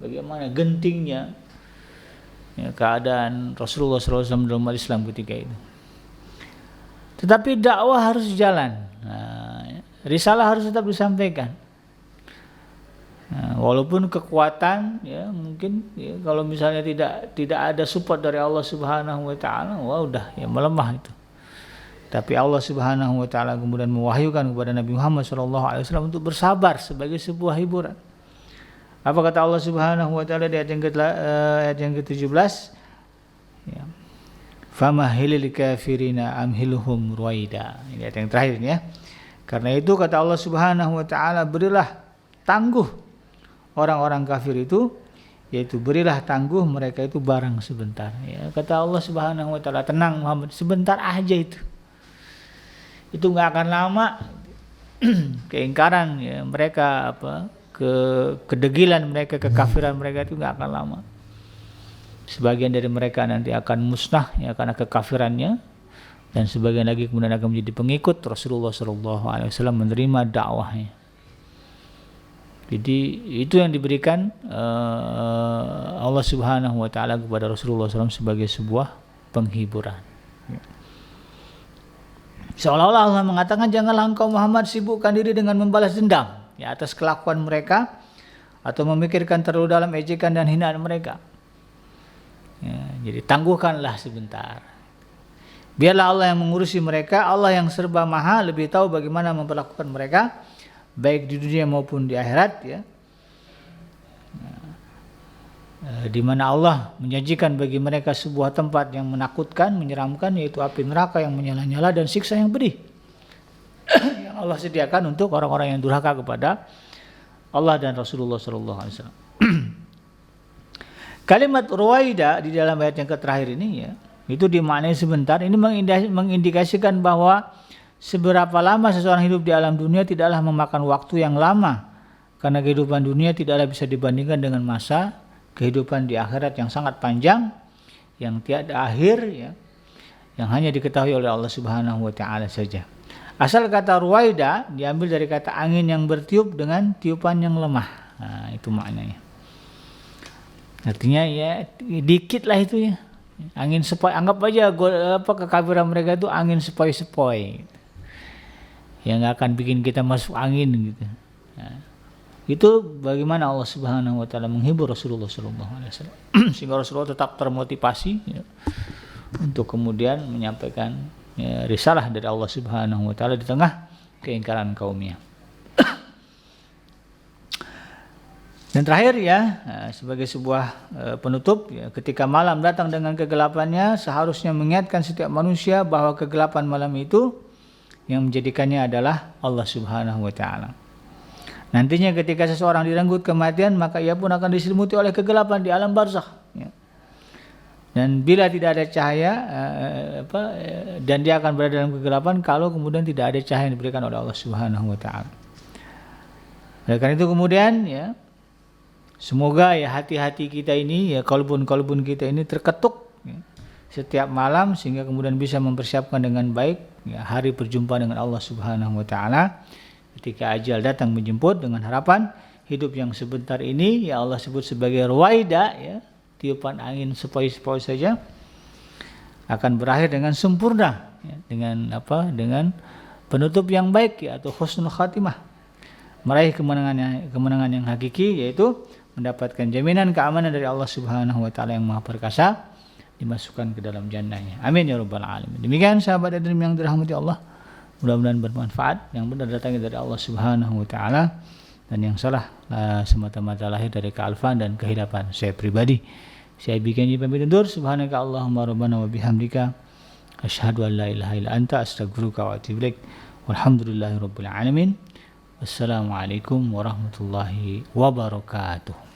bagaimana gentingnya ya, keadaan Rasulullah SAW dalam umat Islam ketika itu. Tetapi dakwah harus jalan. Risalah harus tetap disampaikan. Walaupun kekuatan ya mungkin ya, kalau misalnya tidak ada support dari Allah Subhanahu wa taala, udah ya melemah itu. Tapi Allah Subhanahu wa taala kemudian mewahyukan kepada Nabi Muhammad SAW untuk bersabar sebagai sebuah hiburan. Apa kata Allah Subhanahu wa taala di ayat yang ke-17? Ya. Famahilil kafirina amhiluhum ruwaida. Ini ayat yang terakhir ya. Karena itu kata Allah Subhanahu wa taala, berilah tangguh orang-orang kafir itu, yaitu berilah tangguh mereka itu barang sebentar. Ya, kata Allah Subhanahu wa taala, tenang Muhammad, sebentar aja itu. Itu enggak akan lama. Keingkaran ya mereka kedegilan mereka, kekafiran mereka itu enggak akan lama. Sebagian dari mereka nanti akan musnah ya karena kekafirannya, dan sebagian lagi kemudian akan menjadi pengikut Rasulullah SAW menerima dakwahnya. Jadi itu yang diberikan Allah Subhanahu wa taala kepada Rasulullah SAW sebagai sebuah penghiburan. Seolah-olah Allah mengatakan, janganlah engkau Muhammad sibukkan diri dengan membalas dendam ya atas kelakuan mereka atau memikirkan terlalu dalam ejekan dan hinaan mereka. Ya, jadi tangguhkanlah sebentar. Biarlah Allah yang mengurusi mereka. Allah yang serba maha, lebih tahu bagaimana memperlakukan mereka baik di dunia maupun di akhirat ya. Di mana Allah menjanjikan bagi mereka sebuah tempat yang menakutkan, menyeramkan, yaitu api neraka yang menyala-nyala dan siksa yang pedih yang Allah sediakan untuk orang-orang yang durhaka kepada Allah dan Rasulullah SAW. Kalimat ruwaida di dalam ayat yang terakhir ini ya, itu dimaknai sebentar. Ini mengindikasikan bahwa seberapa lama seseorang hidup di alam dunia tidaklah memakan waktu yang lama, karena kehidupan dunia tidaklah bisa dibandingkan dengan masa kehidupan di akhirat yang sangat panjang, yang tiada akhir ya, yang hanya diketahui oleh Allah Subhanahu wa taala saja. Asal kata ruwaida diambil dari kata angin yang bertiup dengan tiupan yang lemah. Nah, itu maknanya. Artinya ya dikit lah itu ya. Angin sepoi, anggap aja kekafiran mereka itu angin sepoi-sepoi. Yang nggak akan bikin kita masuk angin gitu. Nah, itu bagaimana Allah Subhanahu wa taala menghibur Rasulullah SAW sehingga Rasulullah tetap termotivasi ya, untuk kemudian menyampaikan ya, risalah dari Allah Subhanahu wa taala di tengah keingkaran kaumnya. Dan terakhir ya, sebagai sebuah penutup ya, ketika malam datang dengan kegelapannya, seharusnya mengingatkan setiap manusia bahwa kegelapan malam itu yang menjadikannya adalah Allah Subhanahu wa taala. Nantinya ketika seseorang direnggut kematian, maka ia pun akan diselimuti oleh kegelapan di alam barzakh ya. Dan bila tidak ada cahaya dan dia akan berada dalam kegelapan kalau kemudian tidak ada cahaya yang diberikan oleh Allah Subhanahu wa taala. Oleh karena itu kemudian ya, semoga ya hati-hati kita ini ya, kalbun-kalbun kita ini terketuk ya, setiap malam sehingga kemudian bisa mempersiapkan dengan baik ya, hari perjumpaan dengan Allah Subhanahu wa taala ketika ajal datang menjemput, dengan harapan hidup yang sebentar ini ya Allah sebut sebagai ruwaida ya, tiupan angin sepoi-sepoi saja, akan berakhir dengan sempurna ya, dengan penutup yang baik ya, atau husnul khatimah, meraih kemenangan yang hakiki, yaitu mendapatkan jaminan keamanan dari Allah Subhanahu wa taala yang Maha Perkasa, dimasukkan ke dalam jannahnya. Amin ya rabbal alamin. Demikian sahabat Adrim yang dirahmati Allah, mudah-mudahan bermanfaat. Yang benar datangnya dari Allah Subhanahu wa taala, dan yang salah semata-mata lahir dari kealfaan dan kehilapan saya pribadi. Saya bikin pamit undur. Subhanaka Allahumma rabbana wa bihamdika asyhadu an la ilaha illa anta astaghfiruka wa atubu ilaik. Walhamdulillahirabbil alamin. Wassalamualaikum warahmatullahi wabarakatuh.